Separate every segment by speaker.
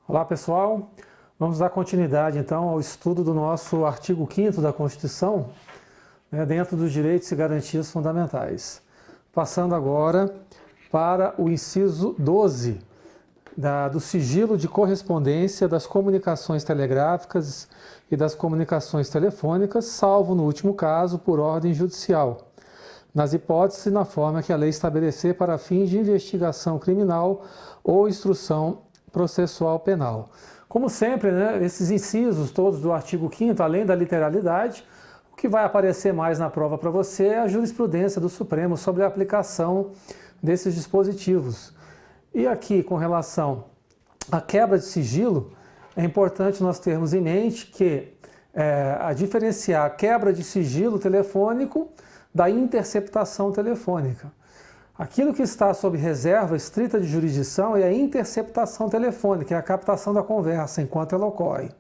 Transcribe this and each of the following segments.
Speaker 1: Olá pessoal, vamos dar continuidade então ao estudo do nosso artigo 5º da Constituição, dentro dos direitos e garantias fundamentais. Passando agora para o inciso 12 do sigilo de correspondência das comunicações telegráficas e das comunicações telefônicas, salvo no último caso por ordem judicial, nas hipóteses e na forma que a lei estabelecer para fins de investigação criminal ou instrução processual penal. Como sempre, esses incisos todos do artigo 5º, além da literalidade, o que vai aparecer mais na prova para você é a jurisprudência do Supremo sobre a aplicação desses dispositivos. E aqui, com relação à quebra de sigilo, é importante nós termos em mente que a diferenciar a quebra de sigilo telefônico da interceptação telefônica. Aquilo que está sob reserva estrita de jurisdição é a interceptação telefônica, é a captação da conversa enquanto ela ocorre.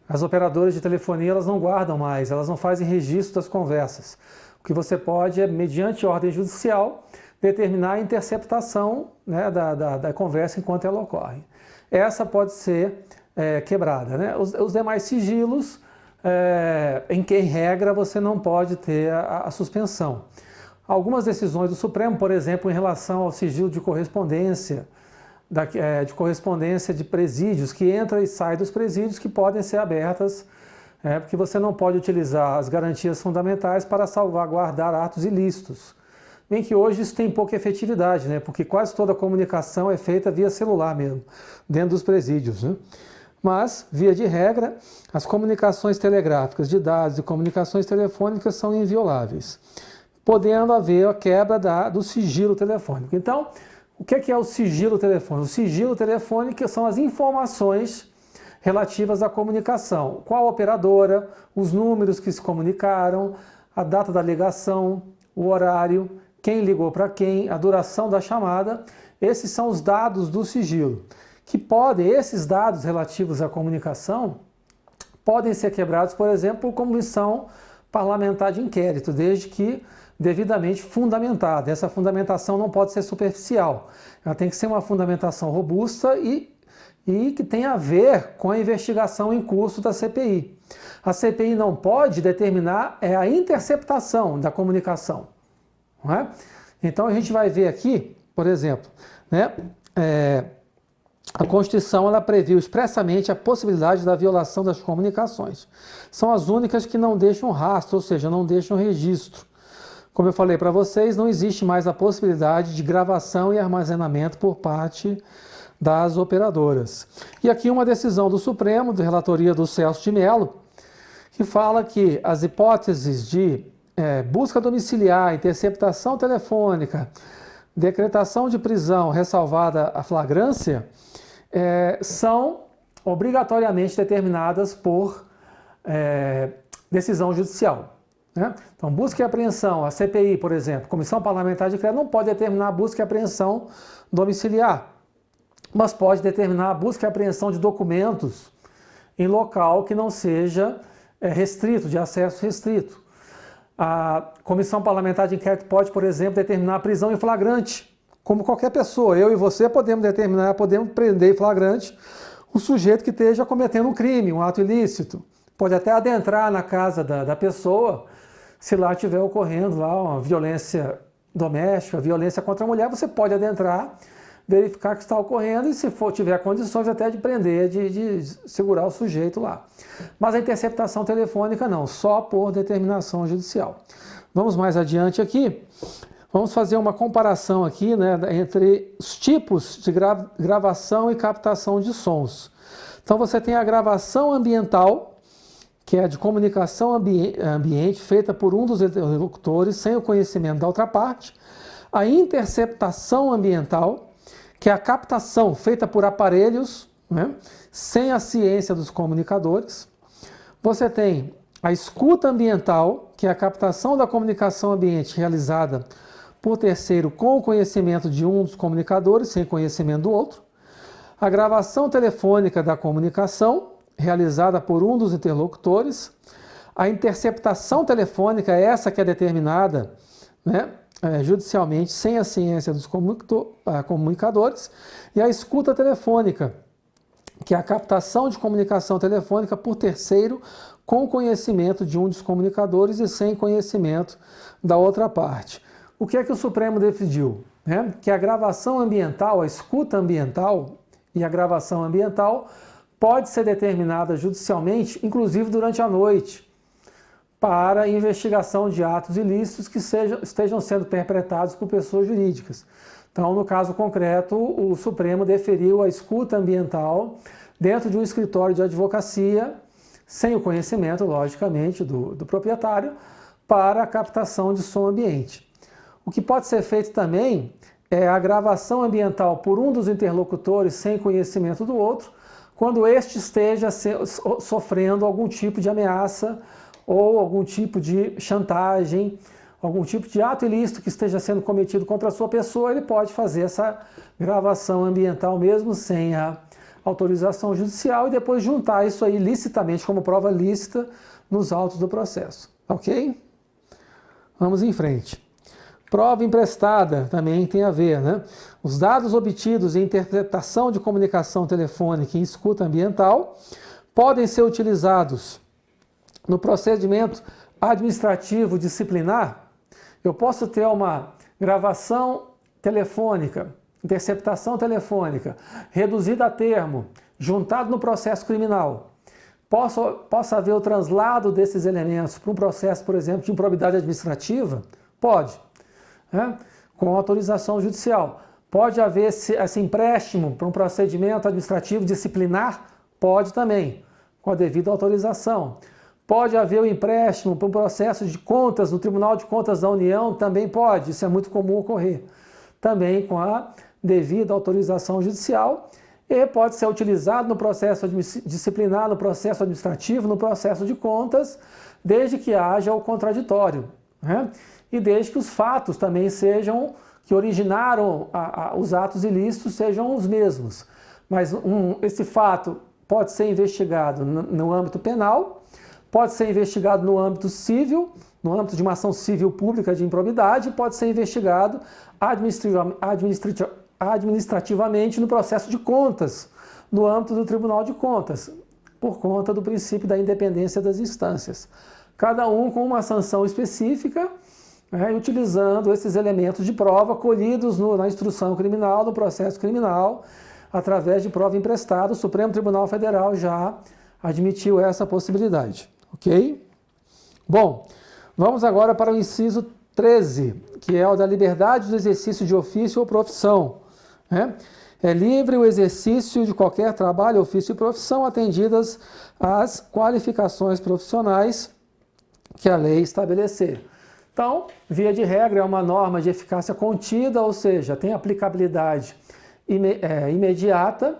Speaker 1: As operadoras de telefonia elas não guardam mais, elas não fazem registro das conversas. O que você pode é, mediante ordem judicial, determinar a interceptação da conversa enquanto ela ocorre. Essa pode ser quebrada. Os demais sigilos, em regra, você não pode ter a suspensão. Algumas decisões do Supremo, por exemplo, em relação ao sigilo de correspondência, de presídios, que entra e sai dos presídios, que podem ser abertas, porque você não pode utilizar as garantias fundamentais para salvaguardar atos ilícitos. Bem que hoje isso tem pouca efetividade, porque quase toda a comunicação é feita via celular mesmo, dentro dos presídios. Mas, via de regra, as comunicações telegráficas de dados e comunicações telefônicas são invioláveis, podendo haver a quebra do sigilo telefônico. Então, o que é o sigilo telefônico? O sigilo telefônico são as informações relativas à comunicação. Qual operadora, os números que se comunicaram, a data da ligação, o horário, quem ligou para quem, a duração da chamada. Esses são os dados do sigilo. Esses dados relativos à comunicação podem ser quebrados, por exemplo, por comissão parlamentar de inquérito, desde que devidamente fundamentada. Essa fundamentação não pode ser superficial. Ela tem que ser uma fundamentação robusta e que tenha a ver com a investigação em curso da CPI. A CPI não pode determinar a interceptação da comunicação. Não é? Então a gente vai ver aqui, por exemplo, a Constituição ela previu expressamente a possibilidade da violação das comunicações. São as únicas que não deixam rastro, ou seja, não deixam registro. Como eu falei para vocês, não existe mais a possibilidade de gravação e armazenamento por parte das operadoras. E aqui uma decisão do Supremo, de relatoria do Celso de Mello, que fala que as hipóteses de busca domiciliar, interceptação telefônica, decretação de prisão ressalvada a flagrância, são obrigatoriamente determinadas por decisão judicial. Então, busca e apreensão, a CPI, por exemplo, Comissão Parlamentar de Inquérito, não pode determinar a busca e apreensão domiciliar, mas pode determinar a busca e apreensão de documentos em local que não seja restrito, de acesso restrito. A Comissão Parlamentar de Inquérito pode, por exemplo, determinar a prisão em flagrante, como qualquer pessoa. Eu e você podemos prender em flagrante o sujeito que esteja cometendo um crime, um ato ilícito. Pode até adentrar na casa da pessoa, se lá estiver ocorrendo uma violência doméstica, violência contra a mulher, você pode adentrar, verificar o que está ocorrendo e, se tiver condições até de prender, de segurar o sujeito lá. Mas a interceptação telefônica não, só por determinação judicial. Vamos mais adiante aqui. Vamos fazer uma comparação aqui entre os tipos de gravação e captação de sons. Então você tem a gravação ambiental, que é a de comunicação ambiente, feita por um dos interlocutores sem o conhecimento da outra parte. A interceptação ambiental, que é a captação feita por aparelhos, sem a ciência dos comunicadores. Você tem a escuta ambiental, que é a captação da comunicação ambiente realizada por terceiro com o conhecimento de um dos comunicadores, sem conhecimento do outro. A gravação telefônica da comunicação, realizada por um dos interlocutores. A interceptação telefônica é essa que é determinada, né, judicialmente, sem a ciência dos comunicadores, e a escuta telefônica, que é a captação de comunicação telefônica por terceiro com conhecimento de um dos comunicadores e sem conhecimento da outra parte. O que é que o Supremo decidiu? Que a gravação ambiental, a escuta ambiental e a gravação ambiental pode ser determinada judicialmente, inclusive durante a noite, para investigação de atos ilícitos que estejam sendo perpetrados por pessoas jurídicas. Então, no caso concreto, o Supremo deferiu a escuta ambiental dentro de um escritório de advocacia, sem o conhecimento, logicamente, do proprietário, para a captação de som ambiente. O que pode ser feito também é a gravação ambiental por um dos interlocutores sem conhecimento do outro, quando este esteja sofrendo algum tipo de ameaça ou algum tipo de chantagem, algum tipo de ato ilícito que esteja sendo cometido contra a sua pessoa, ele pode fazer essa gravação ambiental mesmo sem a autorização judicial e depois juntar isso aí licitamente como prova lícita nos autos do processo. Ok? Vamos em frente. Prova emprestada também tem a ver, né? Os dados obtidos em interpretação de comunicação telefônica e escuta ambiental podem ser utilizados no procedimento administrativo disciplinar. Eu posso ter uma gravação telefônica, interceptação telefônica, reduzida a termo, juntado no processo criminal. Possa haver o translado desses elementos para um processo, por exemplo, de improbidade administrativa? Pode. Com autorização judicial. Pode haver esse empréstimo para um procedimento administrativo disciplinar? Pode também, com a devida autorização. Pode haver o empréstimo para um processo de contas no Tribunal de Contas da União? Também pode, isso é muito comum ocorrer. Também com a devida autorização judicial e pode ser utilizado no processo disciplinar, no processo administrativo, no processo de contas, desde que haja o contraditório, e desde que os fatos também sejam, que originaram os atos ilícitos, sejam os mesmos. Mas esse fato pode ser investigado no âmbito penal, pode ser investigado no âmbito civil, no âmbito de uma ação civil pública de improbidade, pode ser investigado administrativamente no processo de contas, no âmbito do Tribunal de Contas, por conta do princípio da independência das instâncias. Cada um com uma sanção específica, utilizando esses elementos de prova colhidos na instrução criminal, no processo criminal, através de prova emprestada. O Supremo Tribunal Federal já admitiu essa possibilidade. Ok? Bom, vamos agora para o inciso 13, que é o da liberdade do exercício de ofício ou profissão. É livre o exercício de qualquer trabalho, ofício e profissão, atendidas as qualificações profissionais que a lei estabelecer. Então, via de regra, é uma norma de eficácia contida, ou seja, tem aplicabilidade imediata,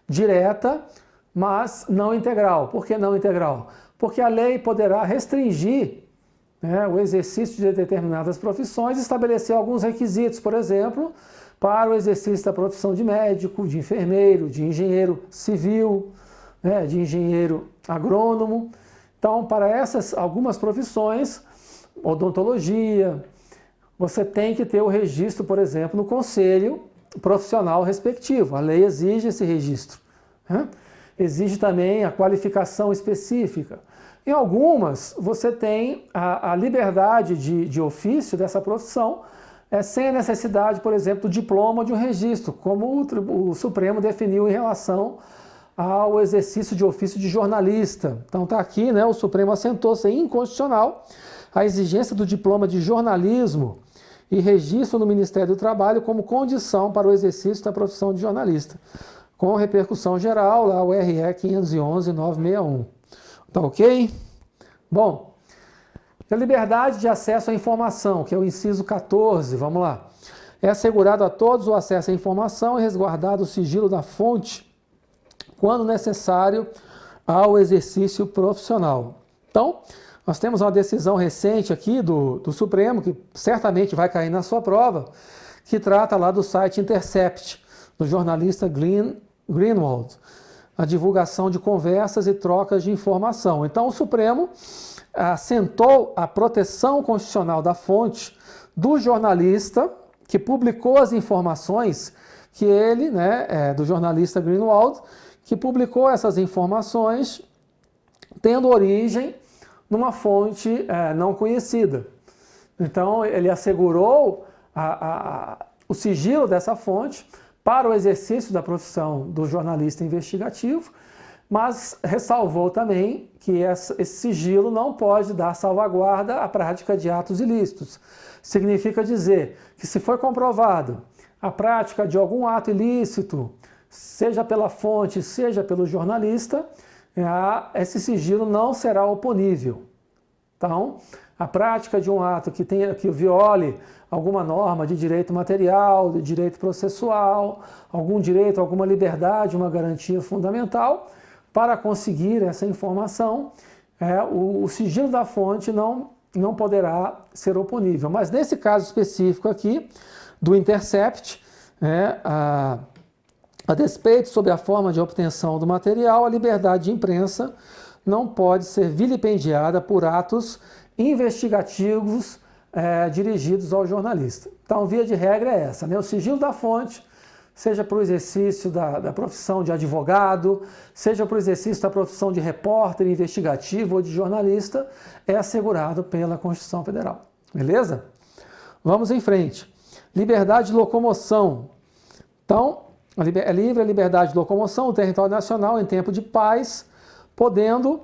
Speaker 1: direta, mas não integral. Por que não integral? Porque a lei poderá restringir o exercício de determinadas profissões e estabelecer alguns requisitos, por exemplo, para o exercício da profissão de médico, de enfermeiro, de engenheiro civil, de engenheiro agrônomo. Então, para essas algumas profissões, odontologia, você tem que ter o registro, por exemplo, no conselho profissional respectivo. A lei exige esse registro. Exige também a qualificação específica. Em algumas, você tem a liberdade de ofício dessa profissão, sem a necessidade, por exemplo, do diploma ou de um registro, como o Supremo definiu em relação ao exercício de ofício de jornalista. Então está aqui, o Supremo assentou ser inconstitucional a exigência do diploma de jornalismo e registro no Ministério do Trabalho como condição para o exercício da profissão de jornalista, com repercussão geral, lá o RE 511-961. Tá ok? Bom, a liberdade de acesso à informação, que é o inciso 14, vamos lá. É assegurado a todos o acesso à informação e resguardado o sigilo da fonte, quando necessário, ao exercício profissional. Então, nós temos uma decisão recente aqui do Supremo, que certamente vai cair na sua prova, que trata lá do site Intercept, do jornalista Greenwald. a divulgação de conversas e trocas de informação. Então, o Supremo assentou a proteção constitucional da fonte do jornalista que publicou as informações que ele, do jornalista Greenwald, que publicou essas informações tendo origem numa fonte não conhecida. Então, ele assegurou o sigilo dessa fonte para o exercício da profissão do jornalista investigativo, mas ressalvou também que esse sigilo não pode dar salvaguarda à prática de atos ilícitos. Significa dizer que, se for comprovado a prática de algum ato ilícito, seja pela fonte, seja pelo jornalista, esse sigilo não será oponível. Então, a prática de um ato que viole alguma norma de direito material, de direito processual, algum direito, alguma liberdade, uma garantia fundamental, para conseguir essa informação, o sigilo da fonte não poderá ser oponível. Mas nesse caso específico aqui, do Intercept, a despeito sobre a forma de obtenção do material, a liberdade de imprensa não pode ser vilipendiada por atos investigativos dirigidos ao jornalista. Então, via de regra é essa, o sigilo da fonte, seja para o exercício da profissão de advogado, seja para o exercício da profissão de repórter investigativo ou de jornalista, é assegurado pela Constituição Federal. Beleza? Vamos em frente. Liberdade de locomoção. Então, é livre a liberdade de locomoção no território nacional em tempo de paz, podendo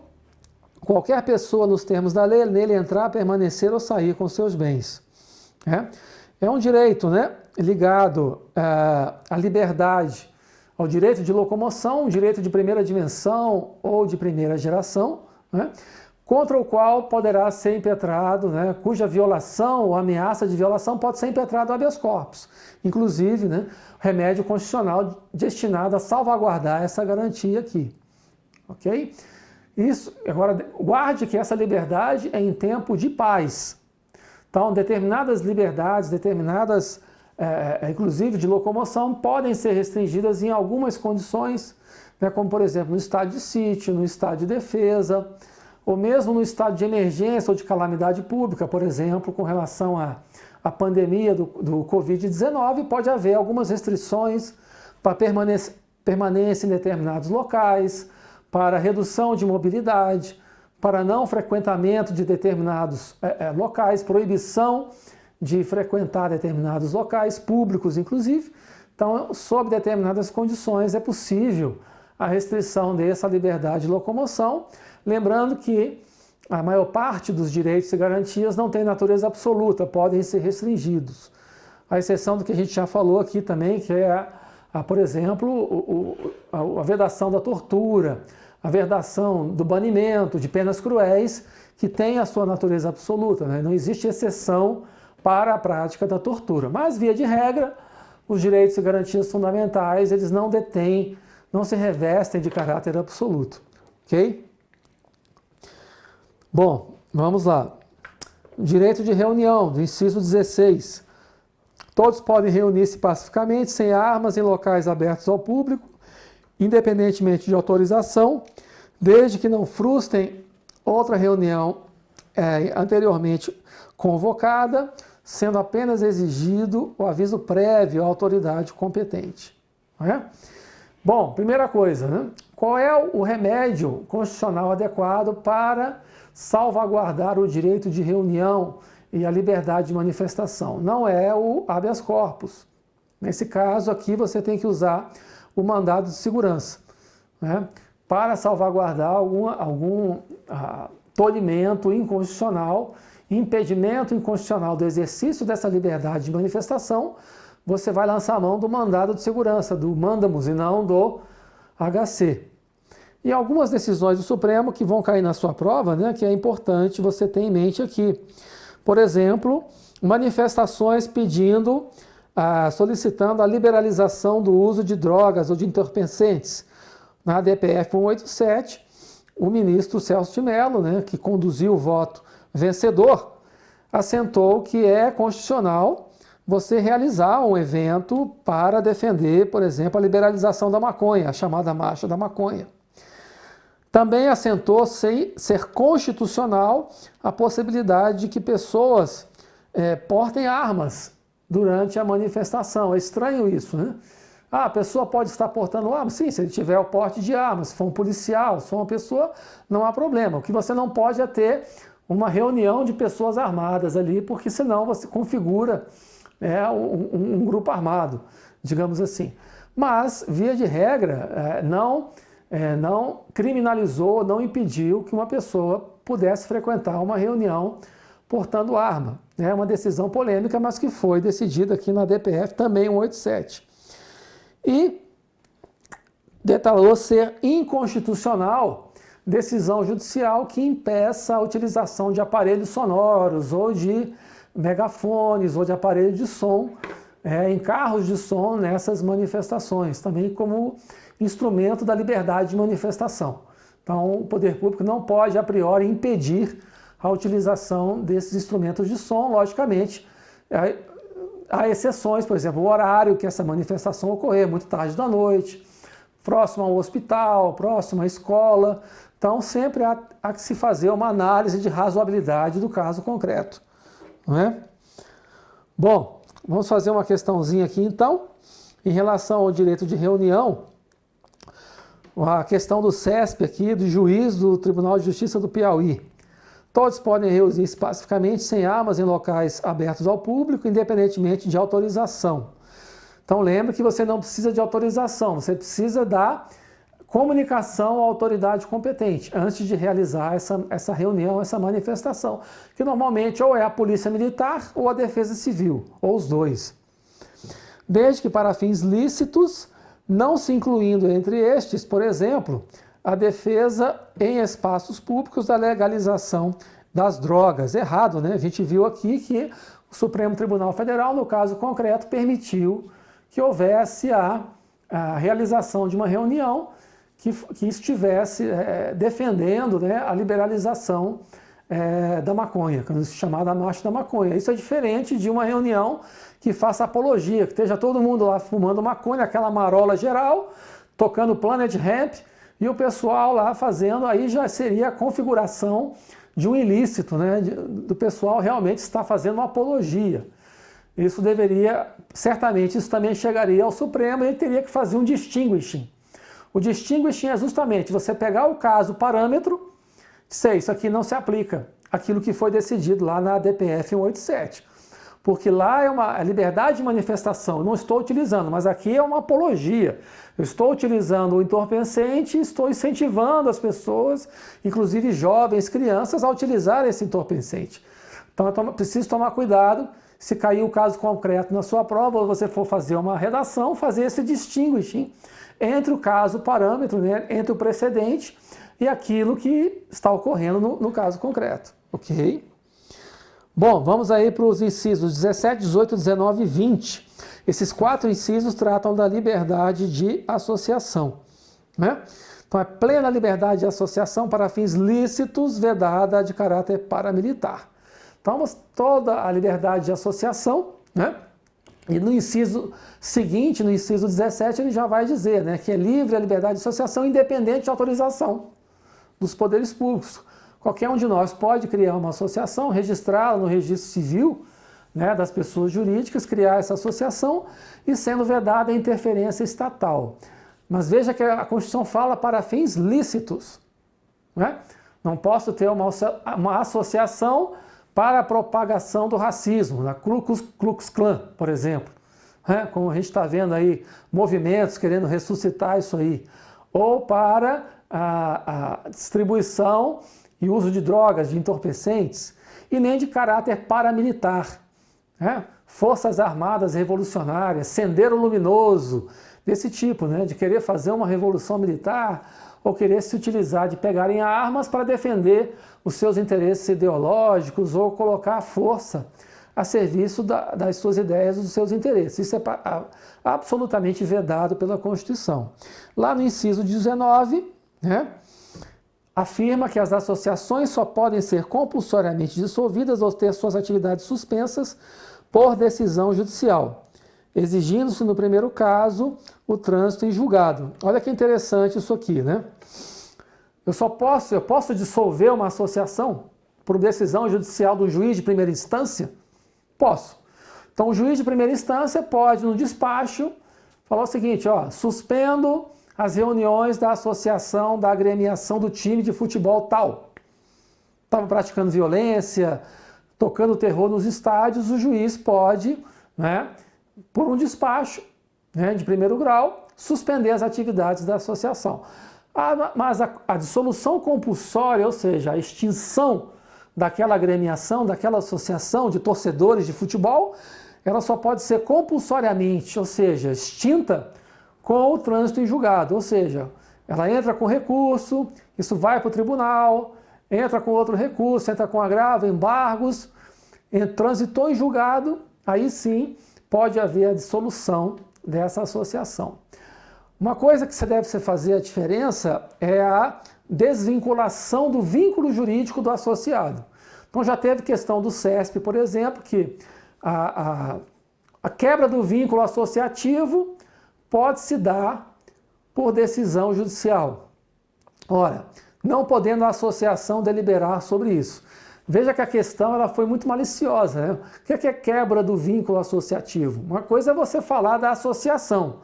Speaker 1: qualquer pessoa, nos termos da lei, nele entrar, permanecer ou sair com seus bens. É um direito, ligado à liberdade, ao direito de locomoção, um direito de primeira dimensão ou de primeira geração, contra o qual poderá ser impetrado, cuja violação ou ameaça de violação pode ser impetrado habeas corpus. Inclusive, remédio constitucional destinado a salvaguardar essa garantia aqui. Ok? Isso, agora, guarde que essa liberdade é em tempo de paz. Então, determinadas liberdades, inclusive de locomoção, podem ser restringidas em algumas condições, como, por exemplo, no estado de sítio, no estado de defesa, ou mesmo no estado de emergência ou de calamidade pública, por exemplo, com relação à pandemia do Covid-19, pode haver algumas restrições para permanência em determinados locais, para redução de mobilidade, para não frequentamento de determinados locais, proibição de frequentar determinados locais, públicos inclusive. Então, sob determinadas condições, é possível a restrição dessa liberdade de locomoção, lembrando que a maior parte dos direitos e garantias não tem natureza absoluta, podem ser restringidos. A exceção do que a gente já falou aqui também, que é, por exemplo, a vedação da tortura, a vedação do banimento de penas cruéis, que tem a sua natureza absoluta, Não existe exceção para a prática da tortura. Mas, via de regra, os direitos e garantias fundamentais, eles não se revestem de caráter absoluto. Ok? Bom, vamos lá. Direito de reunião, do inciso 16. Todos podem reunir-se pacificamente, sem armas, em locais abertos ao público, independentemente de autorização, desde que não frustrem outra reunião anteriormente convocada, sendo apenas exigido o aviso prévio à autoridade competente. Bom, primeira coisa, qual é o remédio constitucional adequado para salvaguardar o direito de reunião e a liberdade de manifestação? Não é o habeas corpus. Nesse caso aqui, você tem que usar o mandado de segurança, para salvaguardar algum tolimento inconstitucional, impedimento inconstitucional do exercício dessa liberdade de manifestação. Você vai lançar a mão do mandado de segurança, do mandamus, e não do HC. E algumas decisões do Supremo que vão cair na sua prova, que é importante você ter em mente aqui. Por exemplo, manifestações solicitando a liberalização do uso de drogas ou de entorpecentes. Na DPF 187, o ministro Celso de Mello, que conduziu o voto vencedor, assentou que é constitucional você realizar um evento para defender, por exemplo, a liberalização da maconha, a chamada Marcha da Maconha. Também assentou ser constitucional a possibilidade de que pessoas portem armas durante a manifestação. É estranho isso, né? A pessoa pode estar portando armas? Sim, se ele tiver o porte de armas, se for um policial, se for uma pessoa, não há problema. O que você não pode é ter uma reunião de pessoas armadas ali, porque senão você configura um grupo armado, digamos assim. Mas, via de regra, não criminalizou, não impediu que uma pessoa pudesse frequentar uma reunião portando arma. É uma decisão polêmica, mas que foi decidida aqui na DPF, também 187. E detalhou ser inconstitucional decisão judicial que impeça a utilização de aparelhos sonoros ou de megafones ou de aparelhos de som em carros de som nessas manifestações, também como instrumento da liberdade de manifestação. Então, o poder público não pode, a priori, impedir a utilização desses instrumentos de som, logicamente. Há exceções, por exemplo, o horário que essa manifestação ocorrer, muito tarde da noite, próximo ao hospital, próximo à escola. Então, sempre há que se fazer uma análise de razoabilidade do caso concreto. Não é? Bom, vamos fazer uma questãozinha aqui, então, em relação ao direito de reunião. A questão do CESP aqui, do juiz do Tribunal de Justiça do Piauí. Todos podem reunir pacificamente sem armas em locais abertos ao público, independentemente de autorização. Então, lembre que você não precisa de autorização, você precisa da comunicação à autoridade competente antes de realizar essa reunião, essa manifestação, que normalmente ou é a Polícia Militar ou a Defesa Civil, ou os dois. Desde que para fins lícitos, não se incluindo entre estes, por exemplo, a defesa em espaços públicos da legalização das drogas. Errado, né? A gente viu aqui que o Supremo Tribunal Federal, no caso concreto, permitiu que houvesse a realização de uma reunião que estivesse defendendo, né, a liberalização da maconha, chamada Marcha da Maconha. Isso é diferente de uma reunião que faça apologia, que esteja todo mundo lá fumando maconha, aquela marola geral, tocando Planet Hemp, e o pessoal lá fazendo, aí já seria a configuração de um ilícito, né? Do pessoal realmente estar fazendo uma apologia. Isso deveria, certamente, isso também chegaria ao Supremo e ele teria que fazer um distinguishing. O distinguishing é justamente você pegar o caso parâmetro, dizer, isso aqui não se aplica, aquilo que foi decidido lá na DPF 187. Porque lá é uma liberdade de manifestação, eu não estou utilizando, mas aqui é uma apologia. Eu estou utilizando o entorpecente e estou incentivando as pessoas, inclusive jovens, crianças, a utilizar esse entorpecente. Então eu preciso tomar cuidado, se cair o caso concreto na sua prova, ou você for fazer uma redação, fazer esse distinguishing entre o caso parâmetro, né, entre o precedente e aquilo que está ocorrendo no caso concreto. Ok? Bom, vamos aí para os incisos 17, 18, 19 e 20. Esses 4 incisos tratam da liberdade de associação, né? Então, é plena liberdade de associação para fins lícitos, vedada de caráter paramilitar. Então, toda a liberdade de associação, né? E no inciso seguinte, no inciso 17, ele já vai dizer, né, que é livre a liberdade de associação independente de autorização dos poderes públicos. Qualquer um de nós pode criar uma associação, registrá-la no registro civil, né, das pessoas jurídicas, criar essa associação e sendo vedada a interferência estatal. Mas veja que a Constituição fala para fins lícitos. Né? Não posso ter uma associação para a propagação do racismo, na Ku Klux Klan, por exemplo. Né? Como a gente está vendo aí, movimentos querendo ressuscitar isso aí. Ou para a distribuição e uso de drogas, de entorpecentes, e nem de caráter paramilitar. Né? Forças Armadas Revolucionárias, Sendero Luminoso, desse tipo, né? De querer fazer uma revolução militar ou querer se utilizar de pegarem armas para defender os seus interesses ideológicos ou colocar a força a serviço das suas ideias e dos seus interesses. Isso é absolutamente vedado pela Constituição. Lá no inciso 19, né? Afirma que as associações só podem ser compulsoriamente dissolvidas ou ter suas atividades suspensas por decisão judicial, exigindo-se no primeiro caso o trânsito em julgado. Olha que interessante isso aqui, né? Eu posso dissolver uma associação por decisão judicial do juiz de primeira instância? Posso. Então o juiz de primeira instância pode, no despacho, falar o seguinte, ó, suspendo as reuniões da associação, da agremiação do time de futebol tal. Estava praticando violência, tocando terror nos estádios, o juiz pode, né, por um despacho, né, de primeiro grau, suspender as atividades da associação. Mas a dissolução compulsória, ou seja, a extinção daquela agremiação, daquela associação de torcedores de futebol, ela só pode ser compulsoriamente, ou seja, extinta com o trânsito em julgado, ou seja, ela entra com recurso, isso vai para o tribunal, entra com outro recurso, entra com agravo, embargos, transitou em julgado, aí sim pode haver a dissolução dessa associação. Uma coisa que você deve fazer a diferença é a desvinculação do vínculo jurídico do associado. Então já teve questão do CESP, por exemplo, que a quebra do vínculo associativo pode se dar por decisão judicial. Ora, não podendo a associação deliberar sobre isso. Veja que a questão ela foi muito maliciosa, né? O que é quebra do vínculo associativo? Uma coisa é você falar da associação,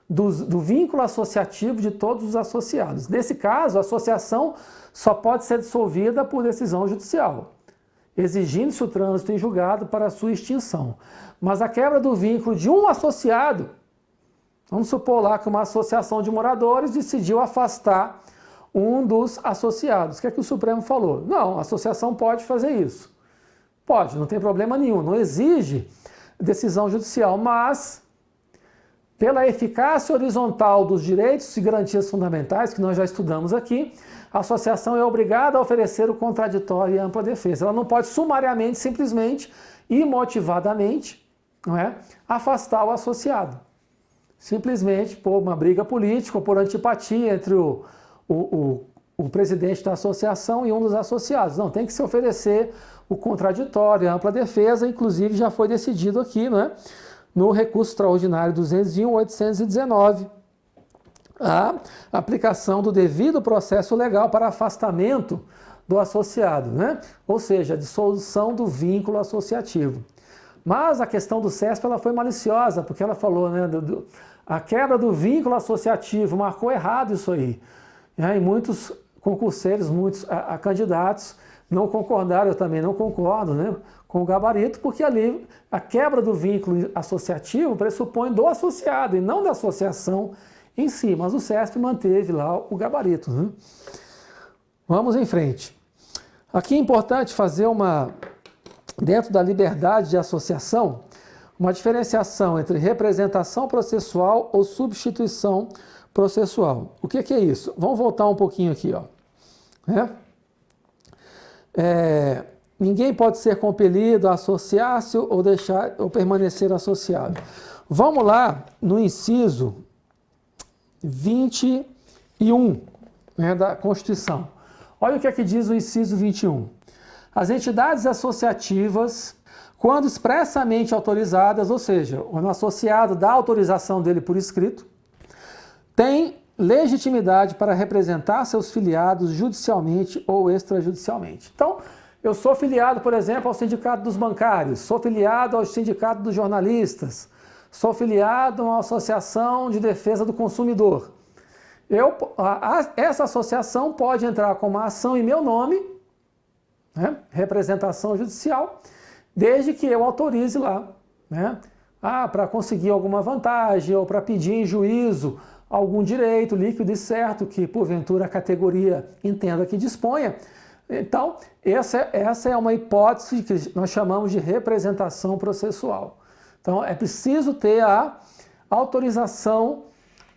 Speaker 1: do vínculo associativo de todos os associados. Nesse caso, a associação só pode ser dissolvida por decisão judicial, exigindo-se o trânsito em julgado para a sua extinção. Mas a quebra do vínculo de um associado, vamos supor lá que uma associação de moradores decidiu afastar um dos associados. O que é que o Supremo falou? Não, a associação pode fazer isso. Pode, não tem problema nenhum, não exige decisão judicial, mas pela eficácia horizontal dos direitos e garantias fundamentais, que nós já estudamos aqui, a associação é obrigada a oferecer o contraditório e a ampla defesa. Ela não pode sumariamente, simplesmente, imotivadamente, não é, afastar o associado. Simplesmente por uma briga política ou por antipatia entre o presidente da associação e um dos associados. Não, tem que se oferecer o contraditório, a ampla defesa, inclusive já foi decidido aqui, não é? No recurso extraordinário 201.819, a aplicação do devido processo legal para afastamento do associado, né? Ou seja, a dissolução do vínculo associativo. Mas a questão do CESP ela foi maliciosa, porque ela falou, né, a quebra do vínculo associativo, marcou errado isso aí. E muitos concurseiros, muitos candidatos não concordaram, eu também não concordo, né, com o gabarito, porque ali a quebra do vínculo associativo pressupõe do associado e não da associação em si, mas o CESP manteve lá o gabarito, né? Vamos em frente. Aqui é importante fazer dentro da liberdade de associação, uma diferenciação entre representação processual ou substituição processual. O que é isso? Vamos voltar um pouquinho aqui, ó. Ninguém pode ser compelido a associar-se ou permanecer associado. Vamos lá no inciso 21, né, da Constituição. Olha o que é que diz o inciso 21. As entidades associativas, quando expressamente autorizadas, ou seja, o associado dá autorização dele por escrito, tem legitimidade para representar seus filiados judicialmente ou extrajudicialmente. Então, eu sou filiado, por exemplo, ao Sindicato dos Bancários, sou filiado ao Sindicato dos Jornalistas, sou filiado a uma associação de defesa do consumidor. Essa associação pode entrar com uma ação em meu nome, né, representação judicial, desde que eu autorize lá, né, para conseguir alguma vantagem ou para pedir em juízo algum direito líquido e certo que, porventura, a categoria entenda que disponha. Então, essa é uma hipótese que nós chamamos de representação processual. Então, é preciso ter a autorização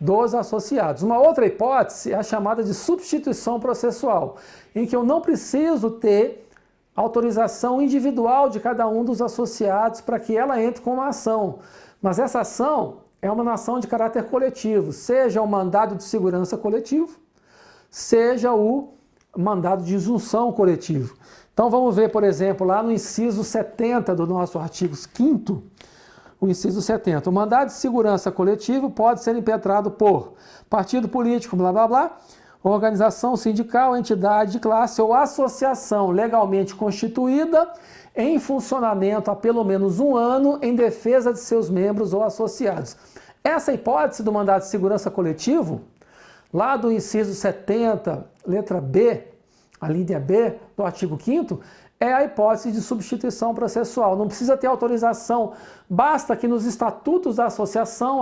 Speaker 1: dos associados. Uma outra hipótese é a chamada de substituição processual, em que eu não preciso ter autorização individual de cada um dos associados para que ela entre com uma ação. Mas essa ação é uma ação de caráter coletivo, seja o mandado de segurança coletivo, seja mandado de injunção coletivo. Então vamos ver, por exemplo, lá no inciso 70 do nosso artigo 5º, o inciso 70. O mandado de segurança coletivo pode ser impetrado por partido político, blá blá blá, organização sindical, entidade de classe ou associação legalmente constituída em funcionamento há pelo menos 1 ano em defesa de seus membros ou associados. Essa hipótese do mandado de segurança coletivo, lá do inciso 70, letra B, a linha B do artigo 5º, é a hipótese de substituição processual. Não precisa ter autorização, basta que nos estatutos da associação,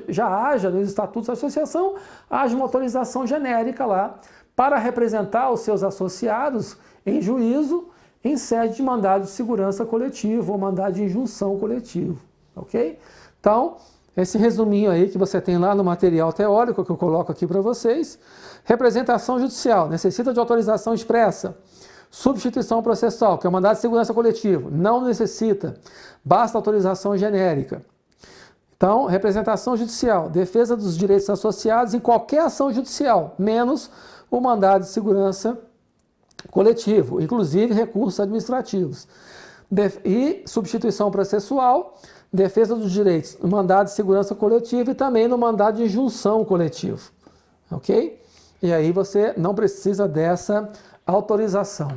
Speaker 1: já haja nos estatutos da associação, haja uma autorização genérica lá para representar os seus associados em juízo em sede de mandado de segurança coletivo ou mandado de injunção coletivo, ok? Então, esse resuminho aí que você tem lá no material teórico que eu coloco aqui para vocês. Representação judicial, necessita de autorização expressa. Substituição processual, que é o mandado de segurança coletivo, não necessita, basta autorização genérica. Então, representação judicial, defesa dos direitos associados em qualquer ação judicial, menos o mandado de segurança coletivo, inclusive recursos administrativos. E substituição processual, defesa dos direitos no mandado de segurança coletivo e também no mandado de injunção coletivo, ok? E aí você não precisa dessa autorização.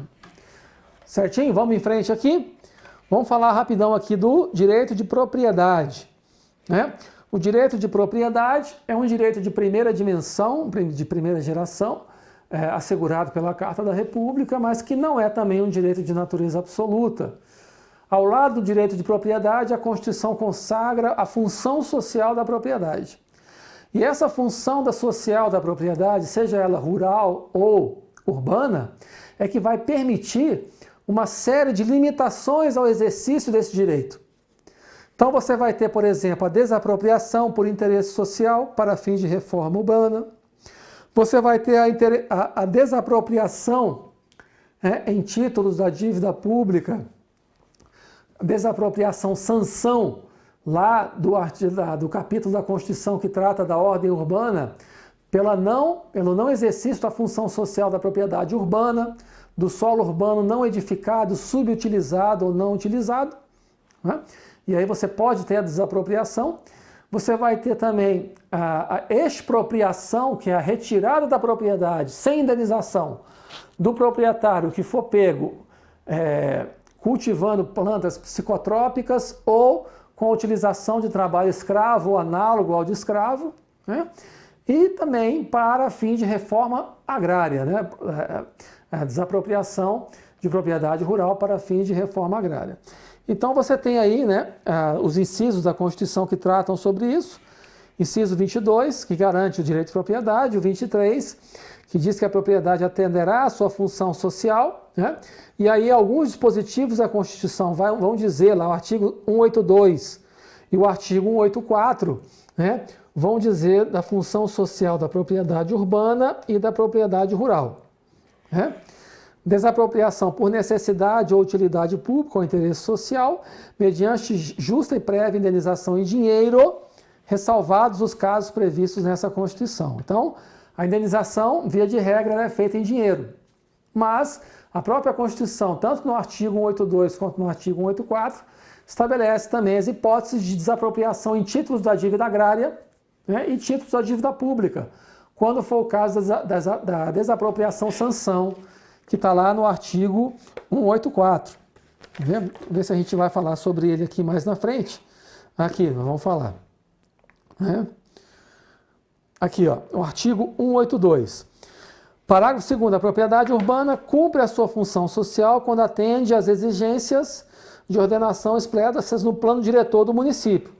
Speaker 1: Certinho? Vamos em frente aqui. Vamos falar rapidão aqui do direito de propriedade, né? O direito de propriedade é um direito de primeira dimensão, de primeira geração, assegurado pela Carta da República, mas que não é também um direito de natureza absoluta. Ao lado do direito de propriedade, a Constituição consagra a função social da propriedade. E essa função social da propriedade, seja ela rural ou urbana, é que vai permitir uma série de limitações ao exercício desse direito. Então você vai ter, por exemplo, a desapropriação por interesse social para fins de reforma urbana. Você vai ter a desapropriação em títulos da dívida pública, desapropriação sanção, lá do capítulo da Constituição que trata da ordem urbana, pelo não exercício da função social da propriedade urbana, do solo urbano não edificado, subutilizado ou não utilizado, né? E aí você pode ter a desapropriação. Você vai ter também a expropriação, que é a retirada da propriedade sem indenização do proprietário que for pego cultivando plantas psicotrópicas ou com a utilização de trabalho escravo ou análogo ao de escravo, né? E também para fim de reforma agrária, né? A desapropriação de propriedade rural para fins de reforma agrária. Então você tem aí, né, os incisos da Constituição que tratam sobre isso. Inciso 22, que garante o direito de propriedade, o 23, que diz que a propriedade atenderá à sua função social, né? E aí alguns dispositivos da Constituição vão dizer lá, o artigo 182 e o artigo 184, né, vão dizer da função social da propriedade urbana e da propriedade rural, né? Desapropriação por necessidade ou utilidade pública ou interesse social, mediante justa e prévia indenização em dinheiro, ressalvados os casos previstos nessa Constituição. Então, a indenização, via de regra, ela é feita em dinheiro. Mas a própria Constituição, tanto no artigo 182 quanto no artigo 184, estabelece também as hipóteses de desapropriação em títulos da dívida agrária, né, e títulos da dívida pública, quando for o caso da desapropriação sanção, que está lá no artigo 184. Vamos ver se a gente vai falar sobre ele aqui mais na frente. Aqui, nós vamos falar. Aqui, ó, o artigo 182. Parágrafo 2º. A propriedade urbana cumpre a sua função social quando atende às exigências de ordenação expressas no plano diretor do município.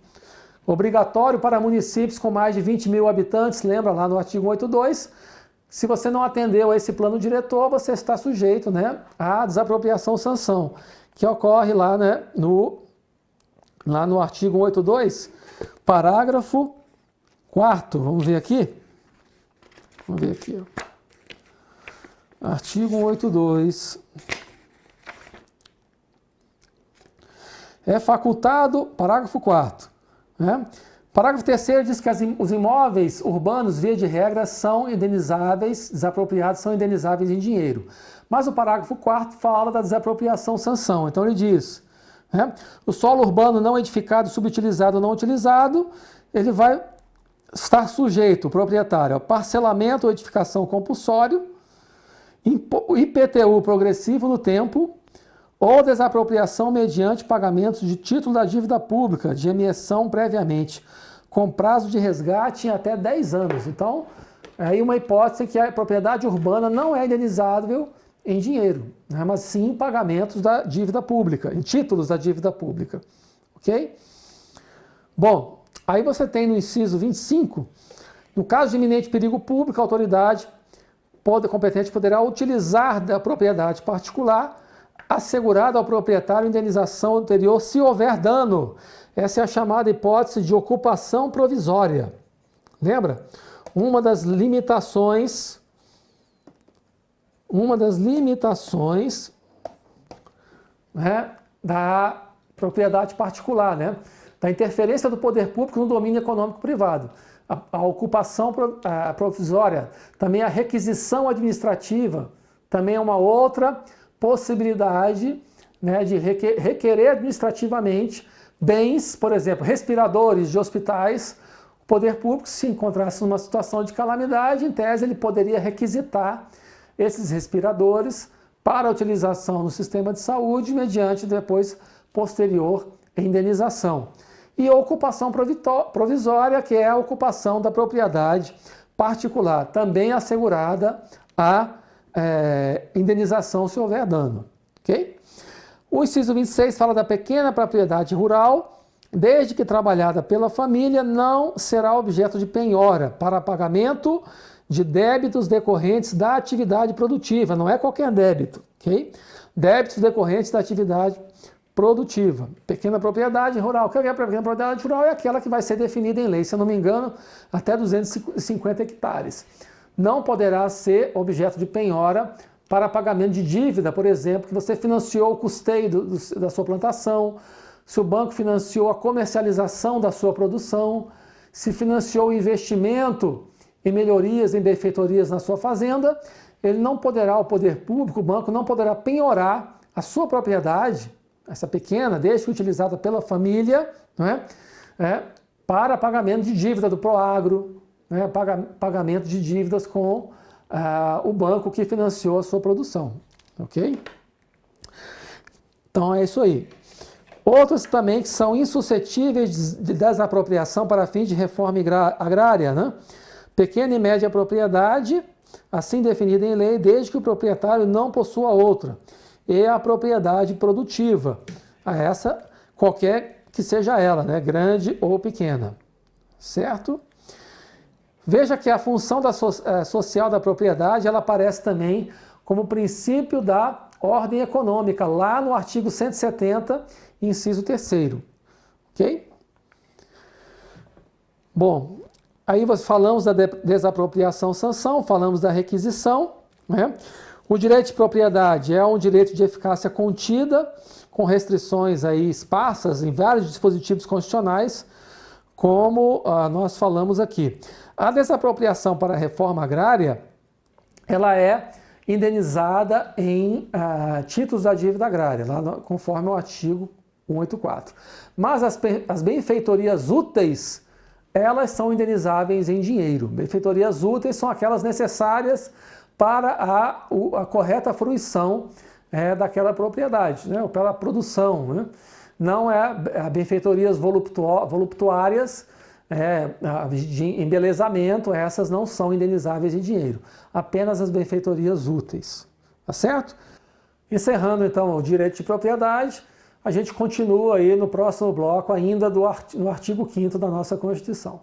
Speaker 1: Obrigatório para municípios com mais de 20 mil habitantes, lembra lá no artigo 182. Se você não atendeu a esse plano diretor, você está sujeito, né, à desapropriação sanção, que ocorre lá, né, no artigo 182, parágrafo 4º. Vamos ver aqui? Vamos ver aqui, ó. Artigo 182. É facultado, parágrafo 4º, né? Parágrafo 3º diz que os imóveis urbanos, via de regra, são indenizáveis, desapropriados são indenizáveis em dinheiro. Mas o parágrafo 4º fala da desapropriação sanção. Então ele diz, né, o solo urbano não edificado, subutilizado ou não utilizado, ele vai estar sujeito, o proprietário, ao parcelamento ou edificação compulsório, IPTU progressivo no tempo, ou desapropriação mediante pagamento de título da dívida pública, de emissão previamente, com prazo de resgate em até 10 anos. Então, é aí uma hipótese em que a propriedade urbana não é indenizável em dinheiro, né, mas sim em pagamentos da dívida pública, em títulos da dívida pública. Ok? Bom, aí você tem no inciso 25, no caso de iminente perigo público, a autoridade competente poderá utilizar da propriedade particular assegurada ao proprietário indenização anterior se houver dano. Essa é a chamada hipótese de ocupação provisória. Lembra? Uma das limitações né, da propriedade particular, né, da interferência do poder público no domínio econômico privado. A ocupação provisória, também a requisição administrativa, também é uma outra possibilidade, né, de requerer administrativamente bens, por exemplo, respiradores de hospitais. O poder público, se encontrasse numa situação de calamidade, em tese ele poderia requisitar esses respiradores para utilização no sistema de saúde, mediante depois posterior indenização. E a ocupação provisória, que é a ocupação da propriedade particular, também assegurada a indenização se houver dano. Okay? O inciso 26 fala da pequena propriedade rural, desde que trabalhada pela família, não será objeto de penhora para pagamento de débitos decorrentes da atividade produtiva. Não é qualquer débito. Okay? Débitos decorrentes da atividade produtiva. Pequena propriedade rural. O que é a pequena propriedade rural? É aquela que vai ser definida em lei, se eu não me engano, até 250 hectares. Não poderá ser objeto de penhora para pagamento de dívida, por exemplo, que você financiou o custeio da sua plantação, se o banco financiou a comercialização da sua produção, se financiou o investimento em melhorias, em benfeitorias na sua fazenda, ele não poderá, o poder público, o banco não poderá penhorar a sua propriedade, essa pequena, desde que utilizada pela família, não é? Para pagamento de dívida do Proagro, né? Pagamento de dívidas com o banco que financiou a sua produção. Ok? Então é isso aí. Outros também que são insuscetíveis de desapropriação para fins de reforma agrária, né? Pequena e média propriedade, assim definida em lei, desde que o proprietário não possua outra. E a propriedade produtiva, essa qualquer que seja ela, né? Grande ou pequena. Certo? Veja que a função social da propriedade, ela aparece também como princípio da ordem econômica, lá no artigo 170, inciso 3º. Ok? Bom, aí falamos da desapropriação sanção, falamos da requisição, né? O direito de propriedade é um direito de eficácia contida, com restrições aí esparsas em vários dispositivos constitucionais, como nós falamos aqui. A desapropriação para a reforma agrária, ela é indenizada em títulos da dívida agrária, lá conforme o artigo 184. Mas as benfeitorias úteis, elas são indenizáveis em dinheiro. Benfeitorias úteis são aquelas necessárias para a correta fruição daquela propriedade, né, ou pela produção, né? Não é benfeitorias voluptuárias, de embelezamento, essas não são indenizáveis em dinheiro. Apenas as benfeitorias úteis. Tá certo? Encerrando então o direito de propriedade, a gente continua aí no próximo bloco ainda no artigo 5º da nossa Constituição.